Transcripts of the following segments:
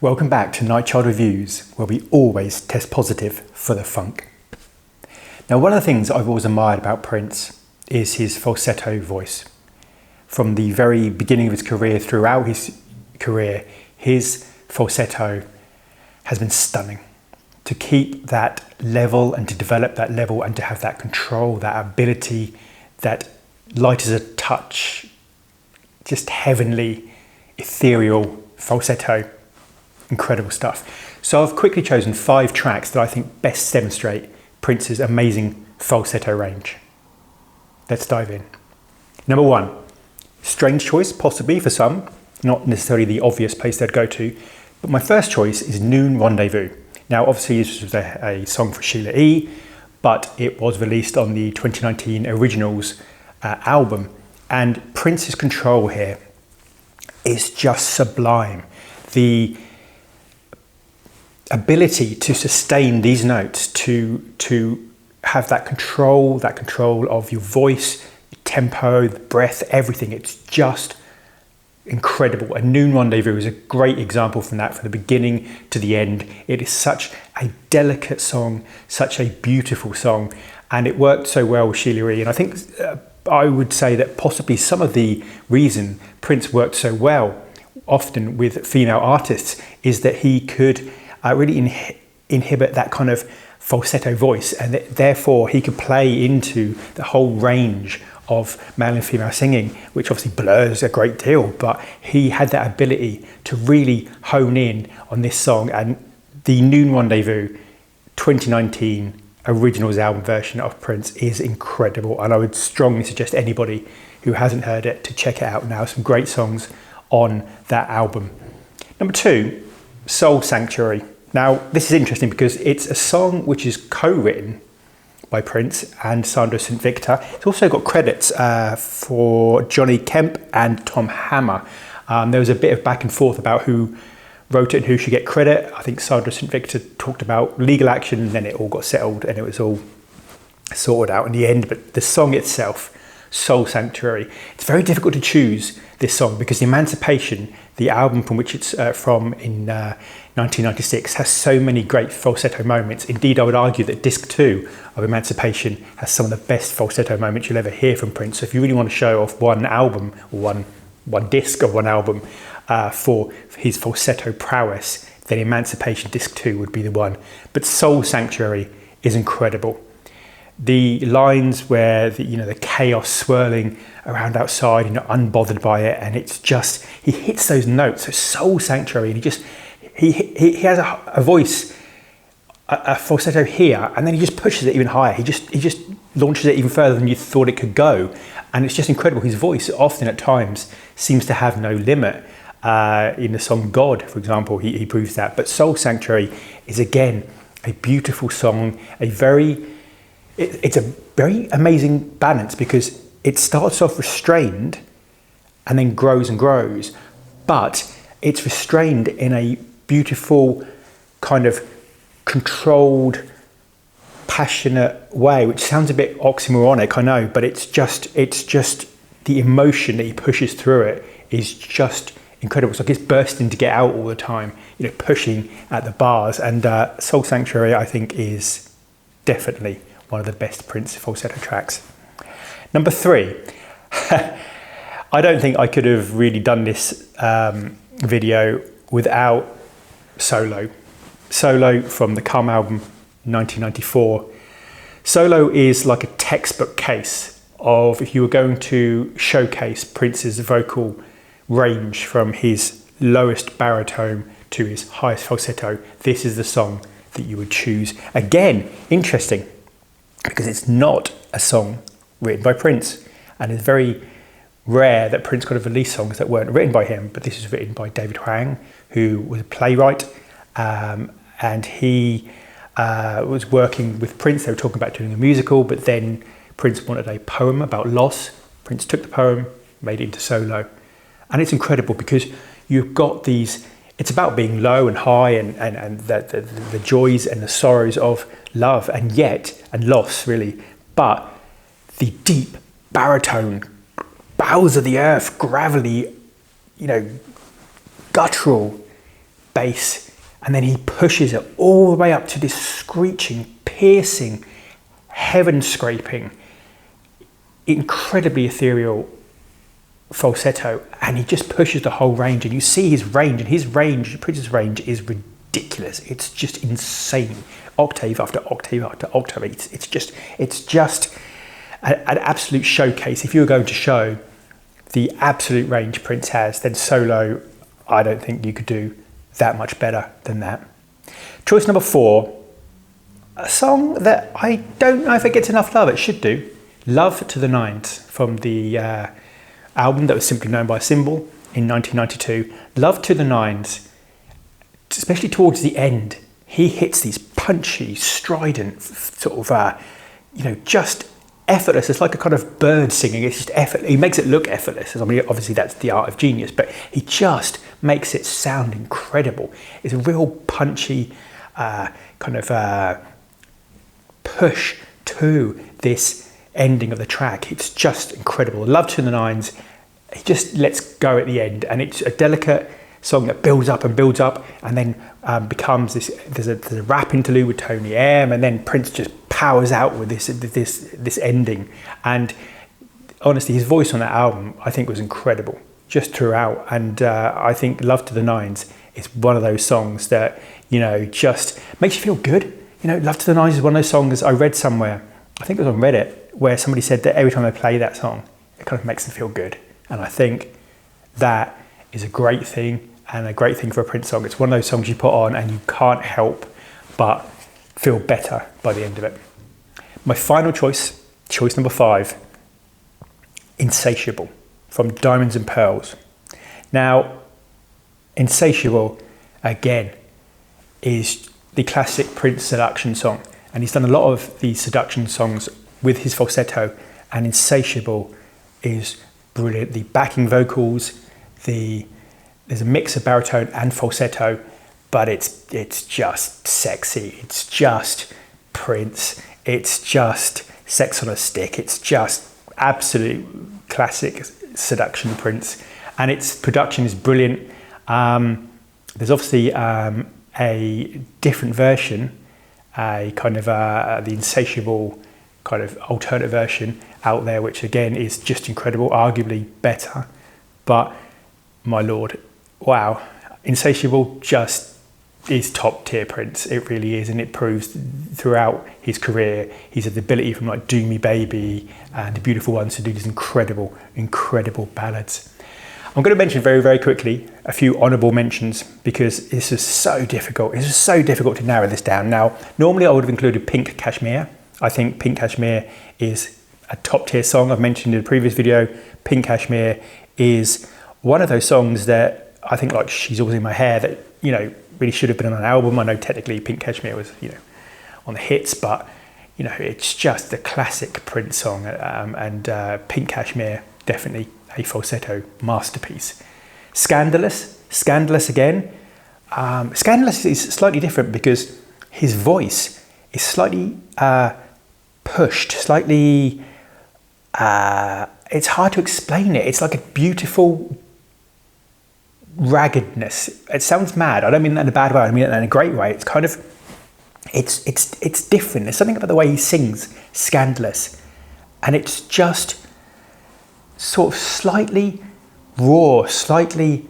Welcome back to Night Child Reviews, where we always test positive for the funk. Now, one of the things I've always admired about Prince is his falsetto voice. From the very beginning of his career, throughout his career, his falsetto has been stunning. To keep that level and to develop that level and to have that control, that ability, that light as a touch, just heavenly, ethereal falsetto. Incredible stuff. So I've quickly chosen 5 tracks that I think best demonstrate Prince's amazing falsetto range. Let's dive in. Number 1, strange choice possibly for some, not necessarily the obvious place they'd go to, but my first choice is Noon Rendezvous. Now obviously this was a song for Sheila E., but it was released on the 2019 Originals album, and Prince's control here is just sublime. The ability to sustain these notes, to have that control of your voice, your tempo, the breath, everything, it's just incredible. And Noon Rendezvous is a great example from that, from the beginning to the end. It is such a delicate song, such a beautiful song, and it worked so well with Sheila E. And I think I would say that possibly some of the reason Prince worked so well often with female artists is that he could really inhibit that kind of falsetto voice, and therefore he could play into the whole range of male and female singing, which obviously blurs a great deal, but he had that ability to really hone in on this song. And the Noon Rendezvous 2019 Originals album version of Prince is incredible, and I would strongly suggest anybody who hasn't heard it to check it out now. Some great songs on that album. Number 2, Soul Sanctuary. Now, this is interesting because it's a song which is co-written by Prince and Sandra St. Victor. It's also got credits for Johnny Kemp and Tom Hammer. There was a bit of back and forth about who wrote it and who should get credit. I think Sandra St. Victor talked about legal action, and then it all got settled and it was all sorted out in the end. But the song itself, Soul Sanctuary, it's very difficult to choose this song because the Emancipation, the album from which it's from in 1996, has so many great falsetto moments. Indeed, I would argue that disc 2 of Emancipation has some of the best falsetto moments you'll ever hear from Prince. So if you really want to show off one album, or one disc of one album for his falsetto prowess, then Emancipation disc 2 would be the one. But Soul Sanctuary is incredible. The lines where the chaos swirling around outside, unbothered by it, and it's just, he hits those notes. So Soul Sanctuary, and he has a voice, a falsetto here, and then he just pushes it even higher. He just launches it even further than you thought it could go, and it's just incredible. His voice often at times seems to have no limit. In the song God, for example, he proves that. But Soul Sanctuary is again a beautiful song, it's a very amazing balance because it starts off restrained and then grows and grows, but it's restrained in a beautiful kind of controlled, passionate way, which sounds a bit oxymoronic, I know, but it's just the emotion that he pushes through it is just incredible. It's like it's bursting to get out all the time, pushing at the bars. And Soul Sanctuary, I think, is definitely one of the best Prince falsetto tracks. Number 3, I don't think I could have really done this video without Solo. Solo from the Calm album 1994. Solo is like a textbook case of if you were going to showcase Prince's vocal range from his lowest baritone to his highest falsetto, this is the song that you would choose. Again, interesting, because it's not a song written by Prince, and it's very rare that Prince could have released songs that weren't written by him, but this was written by David Hwang, who was a playwright, and he was working with Prince. They were talking about doing a musical, but then Prince wanted a poem about loss. Prince took the poem, made it into Solo, and it's incredible because you've got these, it's about being low and high and the joys and the sorrows of love and loss, really. But the deep baritone, bowels of the earth, gravelly, guttural, bass, and then he pushes it all the way up to this screeching, piercing, heaven-scraping, incredibly ethereal falsetto, and he just pushes the whole range, and you see his range, and Prince's range is ridiculous. It's just insane, octave after octave after octave. It's just an absolute showcase. If you were going to show the absolute range Prince has, then solo, I don't think you could do that much better than that. Choice number 4, a song that I don't know if it gets enough love. It should do. Love to the Nines, from the album that was simply known by Symbol in 1992. Love to the Nines, especially towards the end, he hits these punchy, strident, sort of, just effortless. It's like a kind of bird singing. It's just effortless. He makes it look effortless. I mean, obviously that's the art of genius, but he just makes it sound incredible. It's a real punchy push to this ending of the track. It's just incredible. Love to the Nines. He just lets go at the end, and it's a delicate song that builds up, and then becomes this. There's a rap interlude with Tony M, and then Prince just powers out with this ending. And honestly, his voice on that album, I think, was incredible just throughout. And I think Love to the Nines is one of those songs that, just makes you feel good. Love to the Nines is one of those songs I read somewhere, I think it was on Reddit, where somebody said that every time they play that song, it kind of makes them feel good. And I think that is a great thing, and a great thing for a Prince song. It's one of those songs you put on and you can't help but feel better by the end of it. My final choice number 5, Insatiable, from Diamonds and Pearls. Now, Insatiable, again, is the classic Prince seduction song, and he's done a lot of these seduction songs with his falsetto, and Insatiable is brilliant. The backing vocals, there's a mix of baritone and falsetto, but it's just sexy. It's just Prince. It's just sex on a stick. It's just absolute classic seduction Prince, and its production is brilliant. There's obviously a different version, a kind of the Insatiable kind of alternate version out there, which again is just incredible, arguably better. But my lord, wow, Insatiable just is top tier Prince. It really is, and it proves throughout his career he's had the ability from like Do Me Baby and The Beautiful Ones to do these incredible ballads. I'm going to mention very, very quickly a few honourable mentions, because this is so difficult. It's so difficult to narrow this down. Now, normally I would have included Pink Cashmere. I think Pink Cashmere is a top tier song. I've mentioned in a previous video, Pink Cashmere is one of those songs that I think, like She's Always in My Hair, that, really should have been on an album. I know technically Pink Cashmere was, on the hits, but, it's just the classic Prince song. And Pink Cashmere, definitely a falsetto masterpiece. Scandalous again. Scandalous is slightly different because his voice is slightly pushed, slightly, it's hard to explain it. It's like a beautiful raggedness. It sounds mad. I don't mean that in a bad way. I mean it in a great way. It's kind of, it's different. There's something about the way he sings, Scandalous, and it's just sort of slightly raw, slightly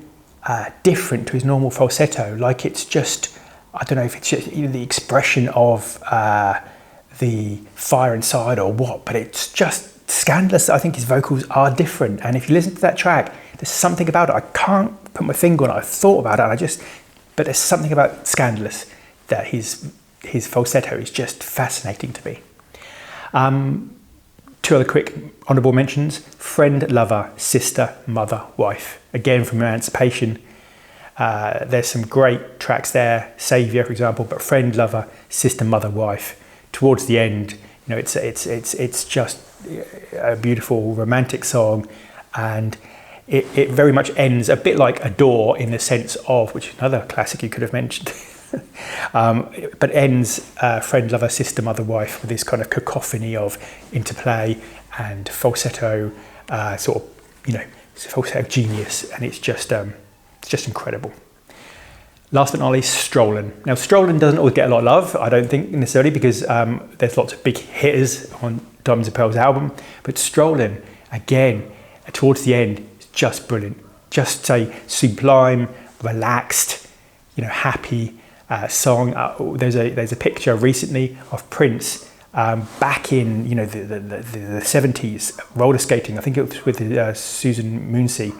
different to his normal falsetto. Like it's just, I don't know if it's just the expression of the fire inside or what, but it's just Scandalous. I think his vocals are different, and if you listen to that track, there's something about it. I can't put my finger on it. I've thought about it, but there's something about Scandalous that his falsetto is just fascinating to me. Two other quick honourable mentions: Friend, Lover, Sister, Mother, Wife. Again, from Emancipation. There's some great tracks there, Saviour, for example, but Friend, Lover, Sister, Mother, Wife. Towards the end, it's just a beautiful romantic song, and it very much ends a bit like Adore, in the sense of, which is another classic you could have mentioned, but ends Friend, Lover, Sister, Mother, Wife with this kind of cacophony of interplay and falsetto, falsetto genius, and it's just incredible. Last but not least, Strolling. Now, Strolling doesn't always get a lot of love, I don't think necessarily, because there's lots of big hitters on Diamonds and Pearls album, but Strolling, again, towards the end, is just brilliant. Just a sublime, relaxed, happy song. There's a picture recently of Prince back in the 70s, roller skating. I think it was with Susan Moonsey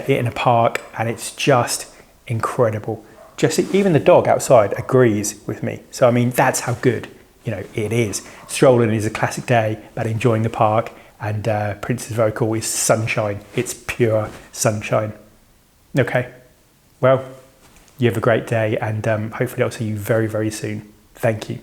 in a park, and it's just incredible. Just even the dog outside agrees with me. So I mean, that's how good it is. Strolling is a classic day about enjoying the park, and Prince's vocal is sunshine. It's pure sunshine. Okay, well, you have a great day, and hopefully I'll see you very, very soon. Thank you.